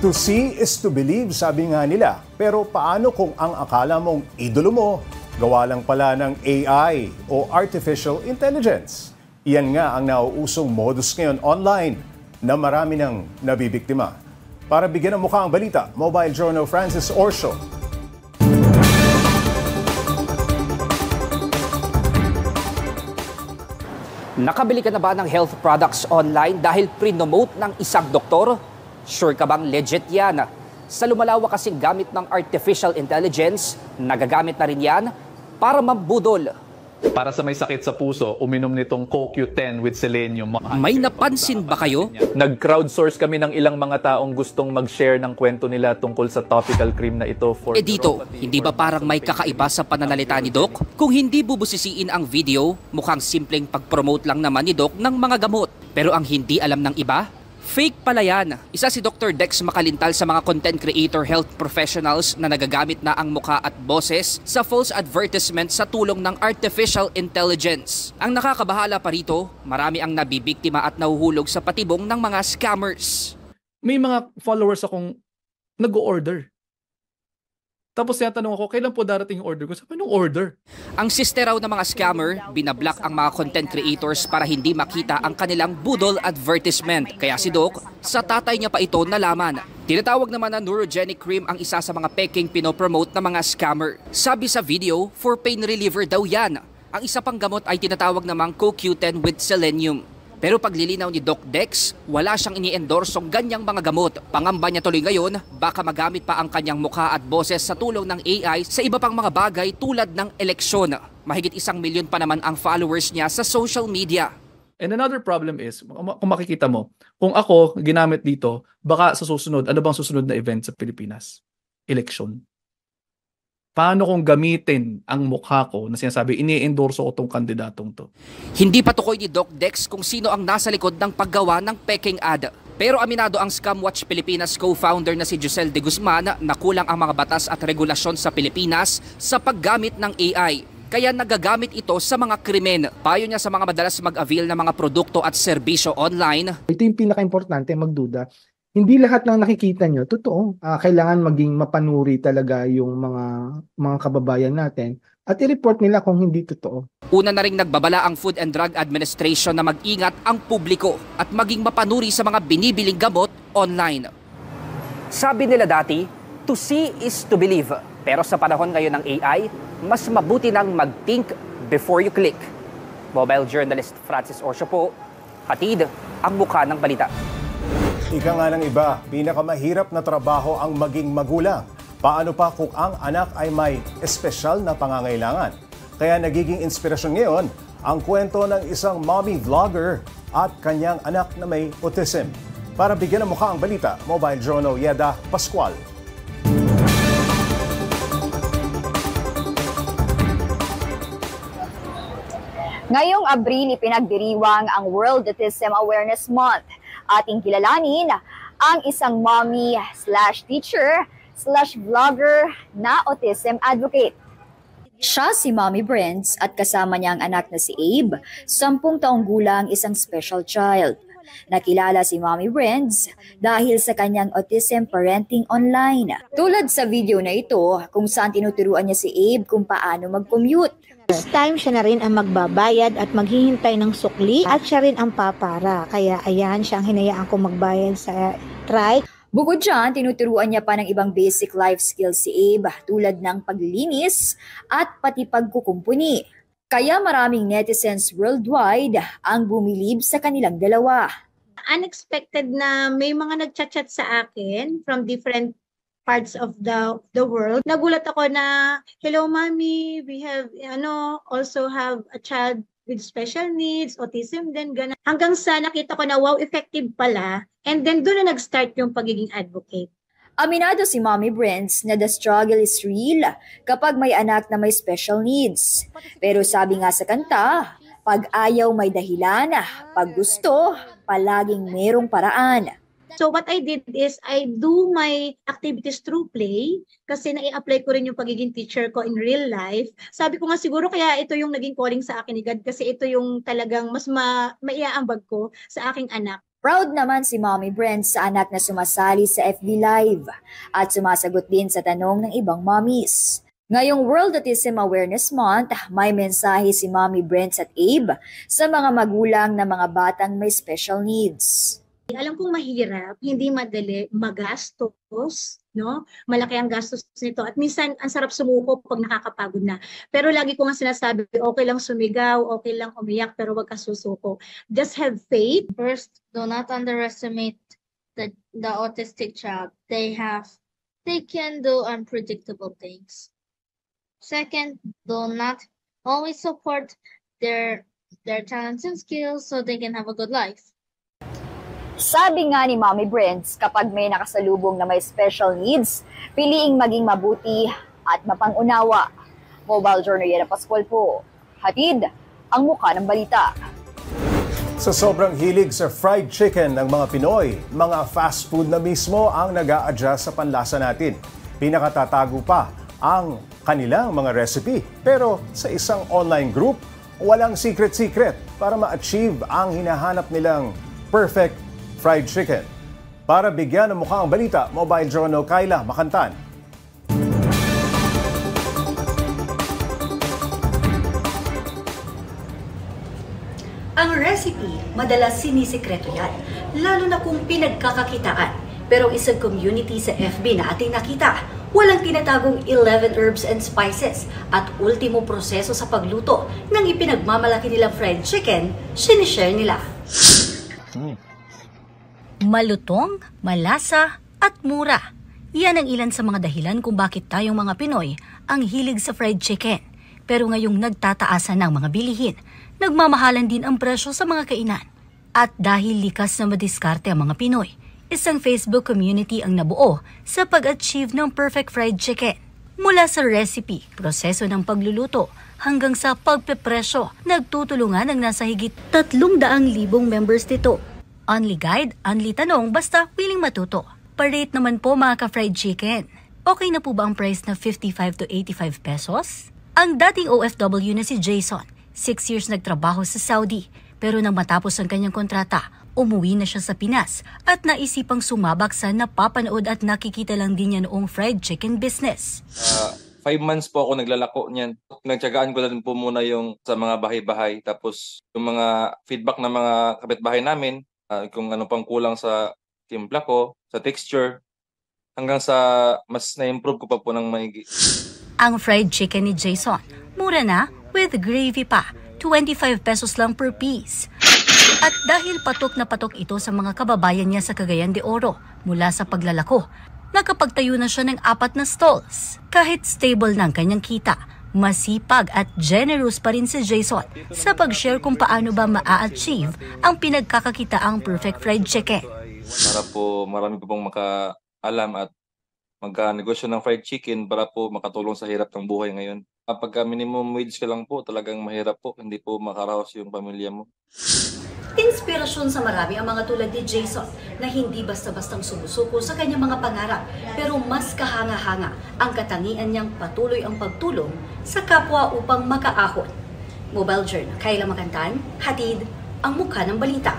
To see is to believe, sabi nga nila. Pero paano kung ang akala mong idolo mo, gawa lang pala ng AI o Artificial Intelligence? Iyan nga ang nauusong modus ngayon online na marami nang nabibiktima. Para bigyan ng mukha ang balita, Mobile Journal Francis Orsio. Nakabili ka na ba ng health products online dahil pre-nomote ng isang doktor? Sure ka bang legit yan? Sa lumalawak kasing gamit ng artificial intelligence, nagagamit na rin yan para mambudol. Para sa may sakit sa puso, uminom nitong CoQ10 with selenium. May napansin ba kayo? Nag-crowdsource kami ng ilang mga taong gustong mag-share ng kwento nila tungkol sa topical cream na ito for Dito, hindi ba parang may kakaiba sa pananalita ni Doc? Kung hindi bubusisiin ang video, mukhang simpleng pag-promote lang naman ni Doc ng mga gamot. Pero ang hindi alam ng iba, fake pala yan. Isa si Dr. Dex Makalintal sa mga content creator health professionals na nagagamit na ang mukha at boses sa false advertisement sa tulong ng artificial intelligence. Ang nakakabahala pa rito, marami ang nabibiktima at nahuhulog sa patibong ng mga scammers. May mga followers akong nag-o-order. Tapos tinatanong ako, kailan po darating yung order ko? Sabi, anong order? Ang sister raw ng mga scammer, binablock ang mga content creators para hindi makita ang kanilang budol advertisement. Kaya si Doc, sa tatay niya pa ito nalaman. Tinatawag naman na neurogenic cream ang isa sa mga peking pinopromote ng mga scammer. Sabi sa video, for pain reliever daw yan. Ang isa pang gamot ay tinatawag namang CoQ10 with selenium. Pero paglilinaw ni Doc Dex, wala siyang ini-endorsong ganyang mga gamot. Pangamba niya tuloy ngayon, baka magamit pa ang kanyang mukha at boses sa tulong ng AI sa iba pang mga bagay tulad ng eleksyon. Mahigit 1 milyon pa naman ang followers niya sa social media. And another problem is, kung makikita mo, kung ako ginamit dito, baka sa susunod, ano bang susunod na event sa Pilipinas? Election. Paano kung gamitin ang mukha ko na sinasabi, ini-endorso ko tong kandidatong to? Hindi pa tukoy ni Doc Dex kung sino ang nasa likod ng paggawa ng peking ad. Pero aminado ang Scamwatch Pilipinas co-founder na si Giselle De Guzman na kulang ang mga batas at regulasyon sa Pilipinas sa paggamit ng AI. Kaya nagagamit ito sa mga krimen. Payo niya sa mga madalas mag-avail ng mga produkto at serbisyo online. Ito yung pinaka-importante, magduda. Hindi lahat ng nakikita nyo, totoo. Kailangan maging mapanuri talaga yung mga kababayan natin at i-report nila kung hindi totoo. Una na ring nagbabala ang Food and Drug Administration na mag-ingat ang publiko at maging mapanuri sa mga binibiling gamot online. Sabi nila dati, to see is to believe. Pero sa panahon ngayon ng AI, mas mabuti nang mag-think before you click. Mobile journalist Francis Orsio po, hatid ang mukha ng balita. Ika nga ng iba, pinakamahirap na trabaho ang maging magulang. Paano pa kung ang anak ay may espesyal na pangangailangan? Kaya nagiging inspirasyon ngayon ang kwento ng isang mommy vlogger at kanyang anak na may autism. Para bigyan ng mukha ang balita, Mobile Journal Yeda Pascual. Ngayong Abril, ipinagdiriwang ang World Autism Awareness Month. Ating kilalanin ang isang mommy/teacher/vlogger na autism advocate. Siya si Mommy Brents at kasama niya ang anak na si Abe, 10 taong gulang, isang special child. Nakilala si Mommy Brents dahil sa kanyang autism parenting online. Tulad sa video na ito kung saan tinuturuan niya si Abe kung paano mag-commute. This time, siya na rin ang magbabayad at maghihintay ng sukli at siya rin ang papara. Kaya ayan, siya ang hinayaan ko magbayad sa trike. Bukod dyan, tinuturuan niya pa ng ibang basic life skills si Abe tulad ng paglilinis at pati pagkukumpuni. Kaya maraming netizens worldwide ang bumilib sa kanilang dalawa. Unexpected na may mga nagchat-chat sa akin from different parts of the world. Nagulat ako na, hello mommy, we have also have a child with special needs, autism din, gano'n. Hanggang sa nakita ko na wow, effective pala. And then doon na nag-start yung pagiging advocate. Aminado si Mommy Brents na the struggle is real kapag may anak na may special needs. Pero sabi nga sa kanta, pag ayaw may dahilan, pag gusto, palaging merong paraan. So what I did is I do my activities through play kasi nai-apply ko rin yung pagiging teacher ko in real life. Sabi ko nga siguro kaya ito yung naging calling sa akin ni God kasi ito yung talagang mas maiaambag ko sa aking anak. Proud naman si Mommy Brent sa anak na sumasali sa FB Live at sumasagot din sa tanong ng ibang mommies. Ngayong World Autism Awareness Month, may mensahe si Mommy Brent at Abe sa mga magulang na mga batang may special needs. Alam kong mahirap, hindi madali, magastos, no? Malaki ang gastos nito at minsan ang sarap sumuko pag nakakapagod na. Pero lagi ko nga sinasabi, okay lang sumigaw, okay lang umiyak, pero wag ka susuko. Just have faith. First, do not underestimate the autistic child. They can do unpredictable things. Second, do not always support their talents and skills so they can have a good life. Sabi nga ni Mommy Brent, kapag may nakasalubong na may special needs, piliing maging mabuti at mapang-unawa. Mobile Journal Yera Pascual po. Hatid ang mukha ng balita. Sa sobrang hilig sa fried chicken ng mga Pinoy, mga fast food na mismo ang nag-a-adjust sa panlasa natin. Pinakatatago pa ang kanilang mga recipe. Pero sa isang online group, walang secret-secret para ma-achieve ang hinahanap nilang perfect fried chicken. Para bigyan ng mukha ang balita, Mobile Journal Kayla Makantan. Ang recipe, madalas sinisikreto yan, lalo na kung pinagkakakitaan. Pero isang community sa FB na ating nakita, walang tinatagong 11 herbs and spices at ultimo proseso sa pagluto ng ipinagmamalaki nilang fried chicken, sinishare nila. Malutong, malasa, at mura. Yan ang ilan sa mga dahilan kung bakit tayong mga Pinoy ang hilig sa fried chicken. Pero ngayong nagtataasan ng mga bilihin, nagmamahalan din ang presyo sa mga kainan. At dahil likas na madiskarte ang mga Pinoy, isang Facebook community ang nabuo sa pag-achieve ng perfect fried chicken. Mula sa recipe, proseso ng pagluluto, hanggang sa pagpepresyo, nagtutulungan ang nasa higit 300,000 members nito. Only guide, only tanong, basta willing matuto. Pa-rate naman po mga ka-fried chicken. Okay na po ba ang price na 55 to 85 pesos? Ang dating OFW na si Jason, 6 years nagtrabaho sa Saudi, pero nang matapos ang kanyang kontrata, umuwi na siya sa Pinas at naisipang sumabak sa napapanood at nakikita lang din niya noong fried chicken business. 5 months po ako naglalako niyan. Nagtiyagaan ko lang po muna yung sa mga bahay-bahay. Tapos yung mga feedback ng mga kapitbahay namin, kung ano pang kulang sa timpla ko, sa texture, hanggang sa mas na-improve ko pa po ng maigi. Ang fried chicken ni Jason, mura na with gravy pa, 25 pesos lang per piece. At dahil patok na patok ito sa mga kababayan niya sa Cagayan de Oro mula sa paglalako, nakapagtayo na siya ng 4 na stalls. Kahit stable ng kanyang kita, masipag at generous pa rin si Jason sa pag-share kung paano ba ma-achieve ang pinagkakakitaang perfect fried chicken. Para po marami po pong makaalam at magka-negosyo ng fried chicken para po makatulong sa hirap ng buhay ngayon. Kapag minimum wage ka lang po, talagang mahirap po, hindi po makaraos yung pamilya mo. Inspirasyon sa marami ang mga tulad ni Jason na hindi basta-bastang sumusuko sa kanyang mga pangarap pero mas kahanga-hanga ang katangian niyang patuloy ang pagtulong sa kapwa upang makaahon. Mobile Journal, Kayla Makantan, hatid ang mukha ng balita.